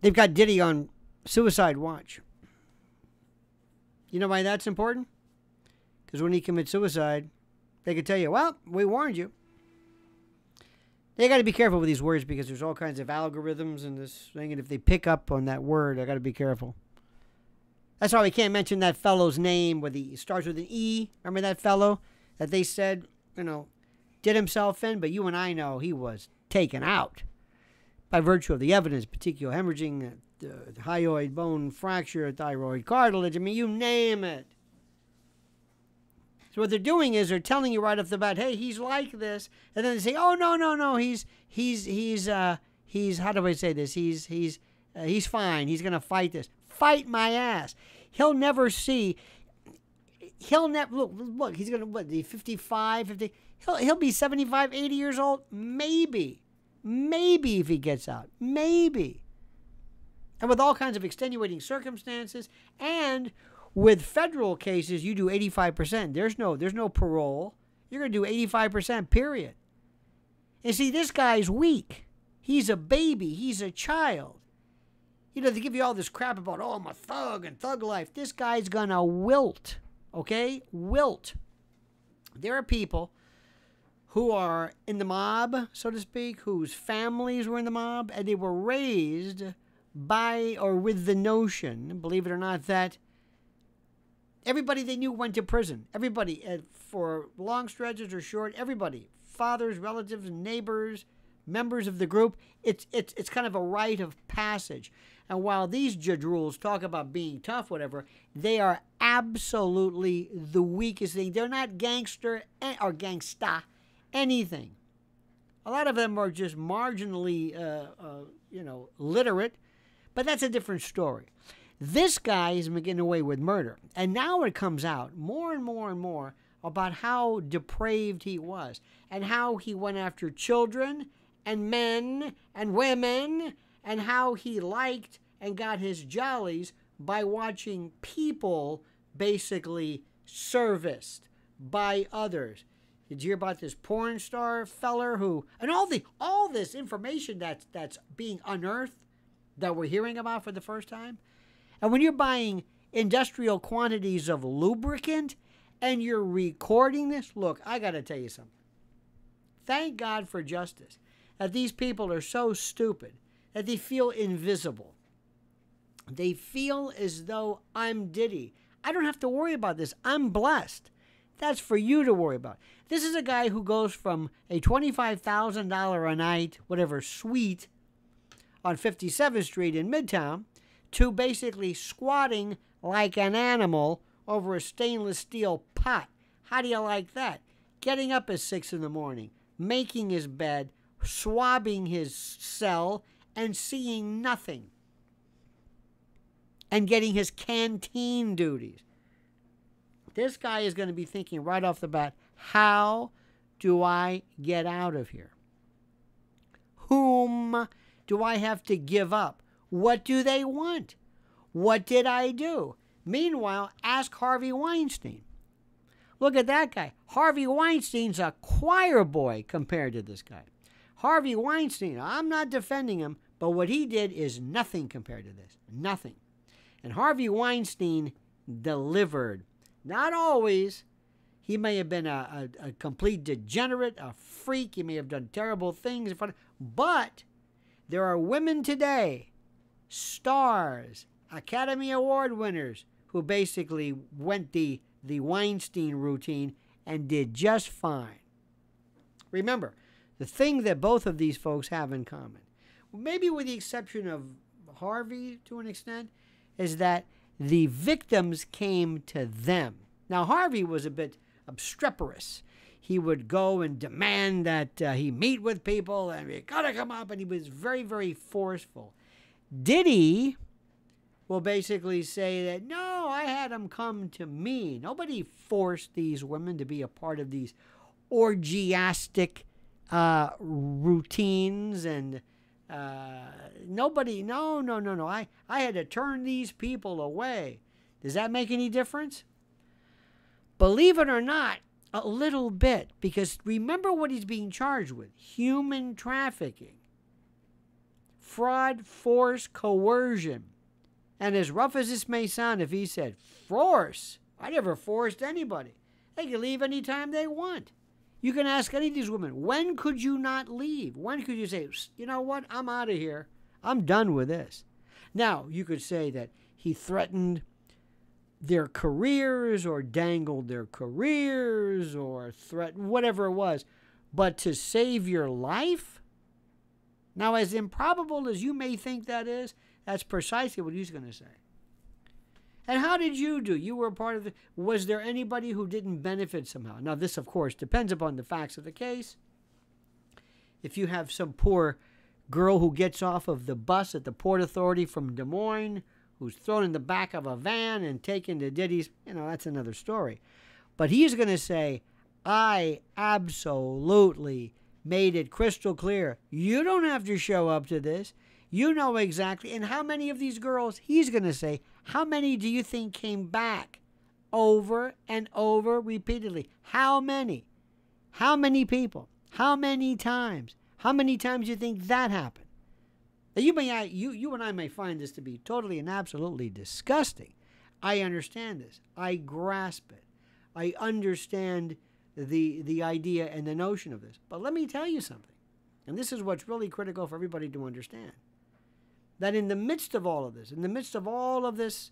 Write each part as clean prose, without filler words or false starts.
They've got Diddy on suicide watch. You know why that's important? Because when he commits suicide, they could tell you, well, we warned you. They got to be careful with these words because there's all kinds of algorithms in this thing, and if they pick up on that word, I got to be careful. That's why we can't mention that fellow's name where he starts with an E. Remember that fellow that they said, did himself in? But you and I know he was taken out by virtue of the evidence, particular hemorrhaging, hyoid bone fracture, thyroid cartilage. I mean, you name it. So what they're doing is they're telling you right off the bat, hey, he's like this, and then they say, oh no, he's how do I say this? He's fine. He's gonna fight this. Fight my ass. He'll never see. He'll never look. He's gonna be 55, 50. He'll be 75, 80 years old. Maybe if he gets out. Maybe. And with all kinds of extenuating circumstances, and with federal cases, you do 85%. There's no parole. You're going to do 85%, period. And see, this guy's weak. He's a baby. He's a child. They give you all this crap about, oh, I'm a thug and thug life. This guy's going to wilt, okay? Wilt. There are people who are in the mob, so to speak, whose families were in the mob, and they were raised by or with the notion, believe it or not, that everybody they knew went to prison. Everybody, for long stretches or short, everybody, fathers, relatives, neighbors, members of the group, it's kind of a rite of passage. And while these judge rules talk about being tough, whatever, they are absolutely the weakest thing. They're not gangster or gangsta anything. A lot of them are just marginally, literate, but that's a different story. This guy is getting away with murder. And now it comes out more and more and more about how depraved he was and how he went after children and men and women and how he liked and got his jollies by watching people basically serviced by others. Did you hear about this porn star feller who, and all this information that's being unearthed that we're hearing about for the first time? And when you're buying industrial quantities of lubricant and you're recording this, look, I got to tell you something. Thank God for justice, that these people are so stupid that they feel invisible. They feel as though I'm Diddy. I don't have to worry about this. I'm blessed. That's for you to worry about. This is a guy who goes from a $25,000 a night, whatever, suite on 57th Street in Midtown to basically squatting like an animal over a stainless steel pot. How do you like that? Getting up at 6 in the morning, making his bed, swabbing his cell, and seeing nothing. And getting his canteen duties. This guy is going to be thinking right off the bat, how do I get out of here? Whom do I have to give up? What do they want? What did I do? Meanwhile, ask Harvey Weinstein. Look at that guy. Harvey Weinstein's a choir boy compared to this guy. Harvey Weinstein, I'm not defending him, but what he did is nothing compared to this. Nothing. And Harvey Weinstein delivered. Not always. He may have been a complete degenerate, a freak. He may have done terrible things in front of, but there are women today, stars, Academy Award winners, who basically went the Weinstein routine and did just fine. Remember, the thing that both of these folks have in common, maybe with the exception of Harvey to an extent, is that the victims came to them. Now, Harvey was a bit obstreperous. He would go and demand that he meet with people and you gotta come up, and he was very, very forceful. Diddy will basically say that, no, I had them come to me. Nobody forced these women to be a part of these orgiastic routines, and nobody, no. I had to turn these people away. Does that make any difference? Believe it or not, a little bit, because remember what he's being charged with: human trafficking fraud, force, coercion. And as rough as this may sound, if he said, force, I never forced anybody. They can leave anytime they want. You can ask any of these women, when could you not leave? When could you say, you know what, I'm out of here. I'm done with this. Now, you could say that he threatened their careers or dangled their careers or threatened whatever it was. But to save your life? Now, as improbable as you may think that is, that's precisely what he's going to say. And how did you do? You were a part of the... Was there anybody who didn't benefit somehow? Now, this, of course, depends upon the facts of the case. If you have some poor girl who gets off of the bus at the Port Authority from Des Moines, who's thrown in the back of a van and taken to Diddy's, that's another story. But he's going to say, I absolutely made it crystal clear. You don't have to show up to this. You know exactly. And how many of these girls, he's going to say, how many do you think came back over and over repeatedly? How many? How many people? How many times? How many times do you think that happened? Now you and I may find this to be totally and absolutely disgusting. I understand this. I grasp it. I understand the idea and the notion of this. But let me tell you something. And this is what's really critical for everybody to understand. That in the midst of all of this, in the midst of all of this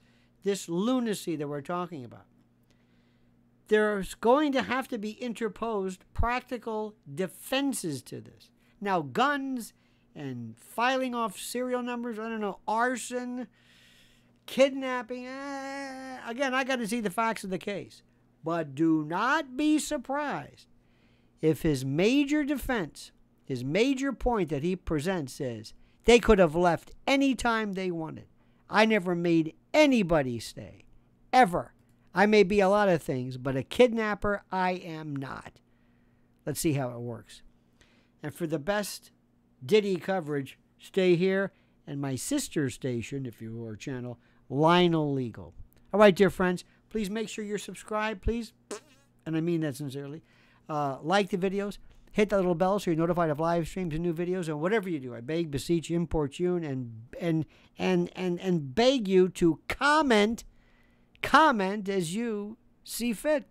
lunacy that we're talking about, there's going to have to be interposed practical defenses to this. Now, guns and filing off serial numbers, I don't know, arson, kidnapping, again, I got to see the facts of the case. But do not be surprised if his major defense, his major point that he presents is, they could have left any time they wanted. I never made anybody stay. Ever. I may be a lot of things, but a kidnapper, I am not. Let's see how it works. And for the best Diddy coverage, stay here. And my sister station, if you were channel, Lionel Legal. All right, dear friends, please make sure you're subscribed, please. And I mean that sincerely. Like the videos. Hit the little bell so you're notified of live streams and new videos, and whatever you do, I beg, beseech, importune, and beg you to comment as you see fit.